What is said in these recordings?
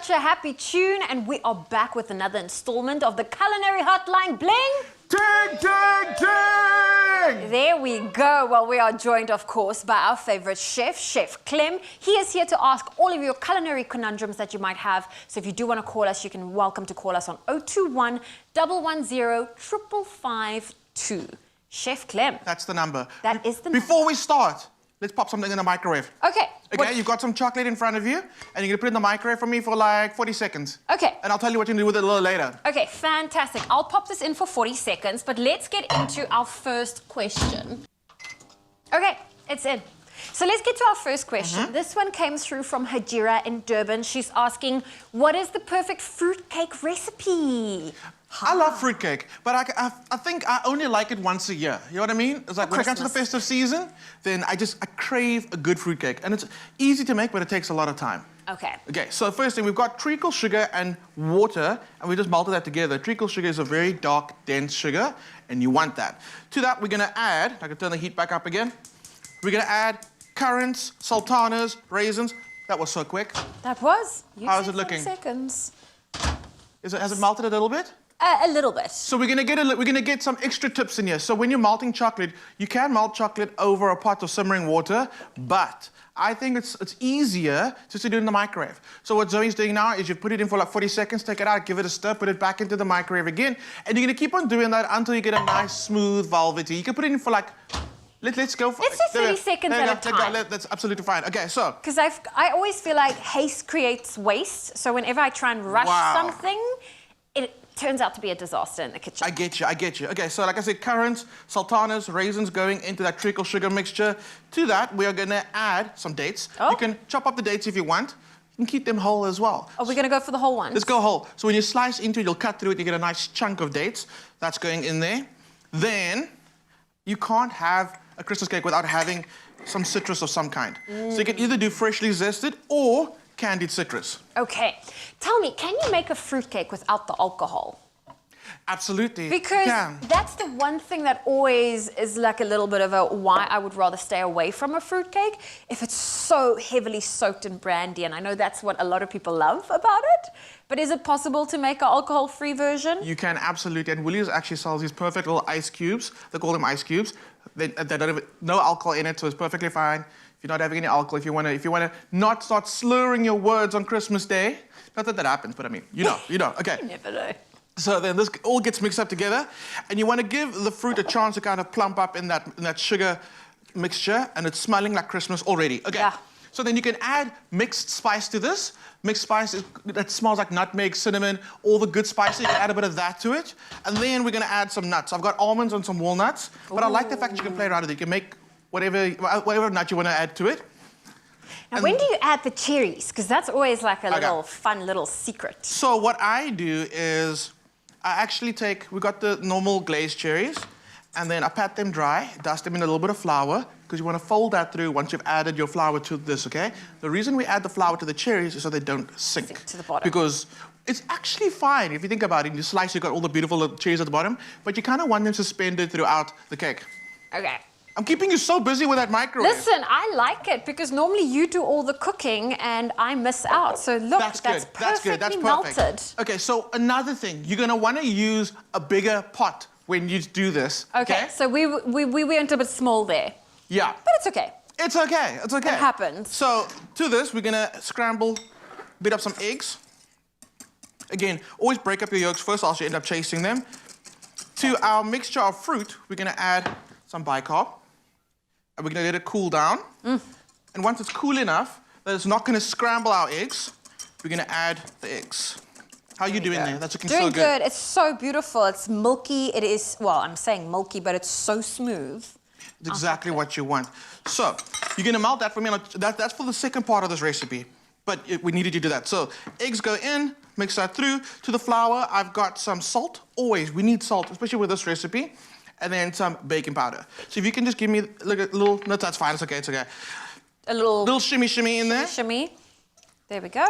such a happy tune, and we are back with another installment of the Culinary Hotline Bling. Ding, ding, ding! There we go. Well, we are joined, of course, by our favorite chef, Chef Clem. He is here to ask all of your culinary conundrums that you might have. So if you do want to call us, you can welcome to call us on 021 110 5552. Chef Clem. That's the number. That is the number. Before we start, let's pop something in the microwave. Okay. Okay, you've got some chocolate in front of you, and you're gonna put it in the microwave for me for like 40 seconds. Okay. And I'll tell you what you can do with it a little later. Okay, fantastic. I'll pop this in for 40 seconds, but let's get into our first question. Okay, it's in. So let's get to our first question. This one came through from Hajira in Durban. She's asking, what is the perfect fruitcake recipe? I love fruitcake, but I think I only like it once a year. You know what I mean? It's like when it comes to the festive season, then I crave a good fruitcake. And it's easy to make, but it takes a lot of time. Okay. Okay, so first thing, we've got treacle sugar and water, and we just melted that together. Treacle sugar is a very dark, dense sugar, and you want that. To that, we're gonna add, I can turn the heat back up again. We're gonna add currants, sultanas, raisins. That was so quick. That was. How is it looking? Seconds. Has it melted a little bit? A little bit. So we're gonna get some extra tips in here. So when you're melting chocolate, you can melt chocolate over a pot of simmering water, but I think it's easier just to do it in the microwave. So what Zoe's doing now is you put it in for like 40 seconds, take it out, give it a stir, put it back into the microwave again, and you're gonna keep on doing that until you get a nice, smooth, velvety. You can put it in for like, let's go for... Let's do 30 seconds at a time. That's absolutely fine. Okay, so... Because I always feel like haste creates waste, so whenever I try and rush something, it turns out to be a disaster in the kitchen. I get you. Okay, so like I said, currants, sultanas, raisins going into that treacle sugar mixture. To that, we are gonna add some dates. Oh. You can chop up the dates if you want. You can keep them whole as well. Are we gonna go for the whole one? Let's go whole. So when you slice into it, you'll cut through it, you get a nice chunk of dates. That's going in there. Then, you can't have a Christmas cake without having some citrus of some kind. So you can either do freshly zested or candied citrus. Okay. Tell me, can you make a fruitcake without the alcohol? Absolutely. Because that's the one thing that always is like a little bit of a why I would rather stay away from a fruitcake if it's so heavily soaked in brandy, and I know that's what a lot of people love about it. But is it possible to make an alcohol-free version? You can, absolutely. And Willie's actually sells these perfect little ice cubes. They call them ice cubes. They don't have no alcohol in it, so it's perfectly fine. If you're not having any alcohol, if you wanna not start slurring your words on Christmas Day, not that that happens, but I mean, you know. Okay. You never know. So then this all gets mixed up together, and you want to give the fruit a chance to kind of plump up in that sugar mixture, and it's smelling like Christmas already. Okay. Yeah. So then you can add mixed spice to this. Mixed spice that smells like nutmeg, cinnamon, all the good spices. You can add a bit of that to it, and then we're going to add some nuts. I've got almonds and some walnuts, but I like the fact that you can play around with it. You can make whatever nut you want to add to it. Now, when do you add the cherries? Because that's always like a little fun little secret. So what I do is I actually we got the normal glazed cherries, and then I pat them dry, dust them in a little bit of flour, because you want to fold that through once you've added your flour to this, okay? The reason we add the flour to the cherries is so they don't sink to the bottom. Because it's actually fine if you think about it. You slice, you've got all the beautiful little cherries at the bottom, but you kind of want them suspended throughout the cake. Okay. I'm keeping you so busy with that microwave. Listen, I like it because normally you do all the cooking and I miss out. So look, that's perfectly melted. Okay, so another thing, you're gonna want to use a bigger pot when you do this. Okay, so we went a bit small there. Yeah. But it's okay. It's okay. It happens. So to this, we're gonna beat up some eggs. Again, always break up your yolks first, else you end up chasing them. To our mixture of fruit, we're gonna add some bicarb. And we're gonna let it cool down. And once it's cool enough that it's not gonna scramble our eggs, we're gonna add the eggs. How are you doing there? That's looking so good. Doing good. It's so beautiful. It's milky. It is, well, I'm saying milky, but it's so smooth. It's exactly what you want. So you're gonna melt that for me. That's for the second part of this recipe, but we needed you to do that. So eggs go in, mix that through. To the flour, I've got some salt. Always, we need salt, especially with this recipe. And then some baking powder. So if you can just give me a little, no, that's fine, it's okay. A little shimmy in there. Shimmy. There we go.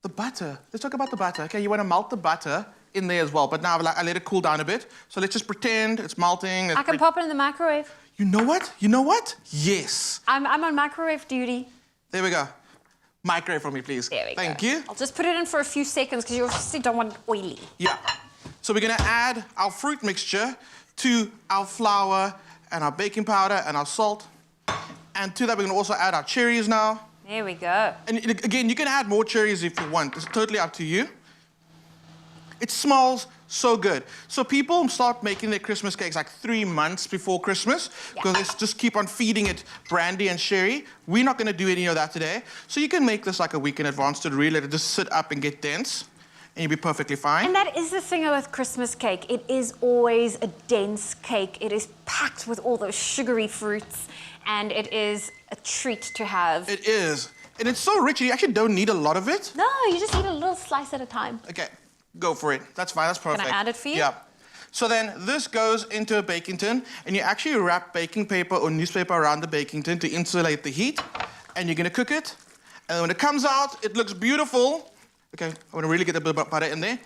The butter, let's talk about the butter. Okay, you want to melt the butter in there as well, but now I let it cool down a bit. So let's just pretend it's melting. I can pop it in the microwave. You know what? Yes. I'm on microwave duty. There we go. Microwave for me, please. There we go. Thank you. I'll just put it in for a few seconds because you obviously don't want it oily. Yeah. So we're gonna add our fruit mixture to our flour and our baking powder and our salt. And to that, we're gonna also add our cherries now. There we go. And again, you can add more cherries if you want. It's totally up to you. It smells so good. So people start making their Christmas cakes like 3 months before Christmas because they just keep on feeding it brandy and sherry. We're not gonna do any of that today. So you can make this like a week in advance to really let it just sit up and get dense and you'll be perfectly fine. And that is the thing with Christmas cake. It is always a dense cake. It is packed with all those sugary fruits and it is a treat to have. It is. And it's so rich, you actually don't need a lot of it. No, you just eat a little slice at a time. Okay. Go for it. That's fine. That's perfect. Can I add it for you? Yeah. So then this goes into a baking tin, and you actually wrap baking paper or newspaper around the baking tin to insulate the heat, and you're gonna cook it. And when it comes out, it looks beautiful. Okay, I want to really get a bit of butter in there.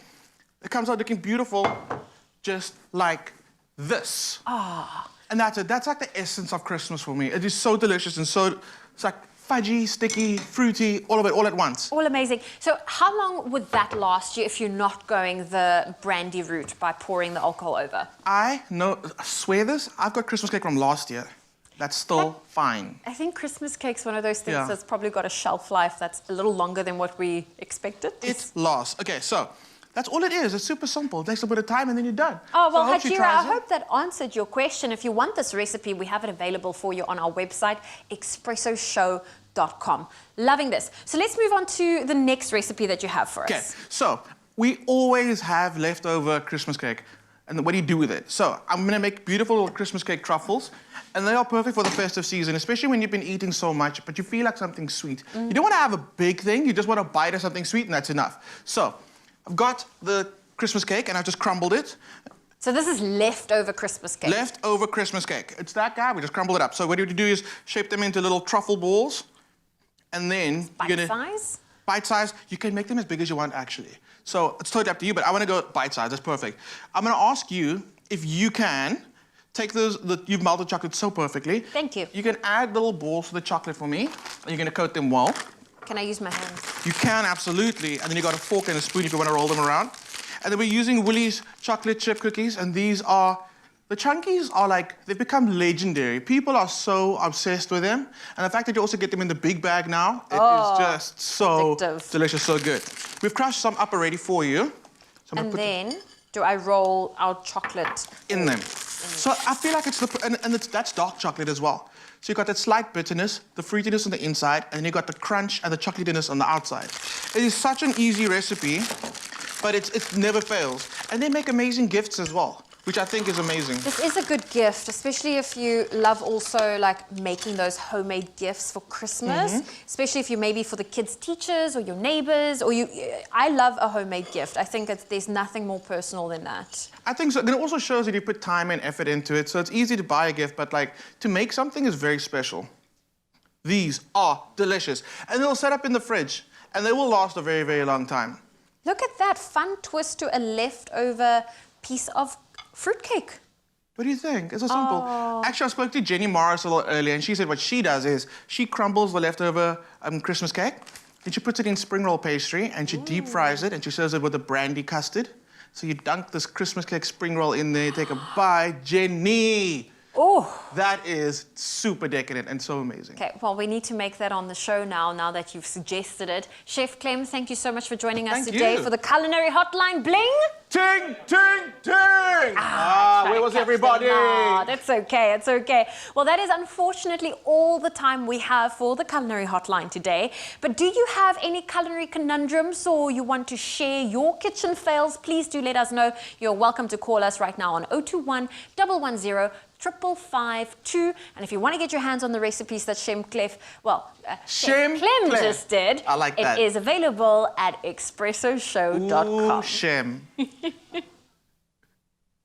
It comes out looking beautiful, just like this. Ah. And that's it. That's like the essence of Christmas for me. It is so delicious and so, it's like fudgy, sticky, fruity, all of it, all at once. All amazing. So how long would that last you if you're not going the brandy route by pouring the alcohol over? I swear this, I've got Christmas cake from last year. That's still fine. I think Christmas cake's one of those things Yeah. that's probably got a shelf life that's a little longer than what we expected. It lasts. Okay, so that's all it is. It's super simple. It takes a bit of time and then you're done. Oh, well, so I hope she Hajira, tries I it. hope that answered your question. If you want this recipe, we have it available for you on our website, expressoshow.com. Loving this. So let's move on to the next recipe that you have for Okay, us. so we always have leftover Christmas cake. And what do you do with it? So I'm gonna make beautiful little Christmas cake truffles, and they are perfect for the festive season, especially when you've been eating so much, but you feel like something sweet. You don't wanna have a big thing, you just want a bite of something sweet, and that's enough. So I've got the Christmas cake, and I've just crumbled it. So this is leftover Christmas cake. Leftover Christmas cake. It's that guy, we just crumble it up. So what you do is shape them into little truffle balls, and then you're gonna... Bite size? Bite size, you can make them as big as you want, actually. So it's totally up to you, but I want to go bite size. That's perfect. I'm going to ask you if you can take you've melted chocolate so perfectly. Thank you. You can add little balls to the chocolate for me. And you're going to coat them well. Can I use my hands? You can, absolutely. And then you got a fork and a spoon if you want to roll them around. And then we're using Woolies chocolate chip cookies, and these are... The chunkies are like, they've become legendary. People are so obsessed with them. And the fact that you also get them in the big bag now, it is just so addictive. delicious, so good. We've crushed some up already for you. So I'm And gonna put then, do I roll our chocolate in them. So I feel like it's that's dark chocolate as well. So you've got that slight bitterness, the fruitiness on the inside, and then you've got the crunch and the chocolatiness on the outside. It is such an easy recipe, but it never fails. And they make amazing gifts as well, which I think is amazing. This is a good gift, especially if you love also like making those homemade gifts for Christmas, especially if you maybe for the kids' teachers or your neighbors, or I love a homemade gift. I think there's nothing more personal than that. I think so. And it also shows that you put time and effort into it, so it's easy to buy a gift, but like to make something is very special. These are delicious. And they'll set up in the fridge, and they will last a very, very long time. Look at that fun twist to a leftover piece of fruitcake. What do you think? It's so simple. Actually, I spoke to Jenny Morris a little earlier, and she said what she does is she crumbles the leftover Christmas cake, and she puts it in spring roll pastry, and she deep fries it, and she serves it with a brandy custard. So you dunk this Christmas cake spring roll in there, take a bite. Jenny! Oh. That is super decadent and so amazing. Okay, well, we need to make that on the show now that you've suggested it. Chef Clem, thank you so much for joining us today for the Culinary Hotline. Bling! Ting, ting, ting! Where was everybody? That's okay, it's okay. Well, that is unfortunately all the time we have for the Culinary Hotline today. But do you have any culinary conundrums or you want to share your kitchen fails? Please do let us know. You're welcome to call us right now on 021 110 5552. And if you want to get your hands on the recipes that Chef Clem just did, I like that. It is available at expressoshow.com. Ooh, Shem.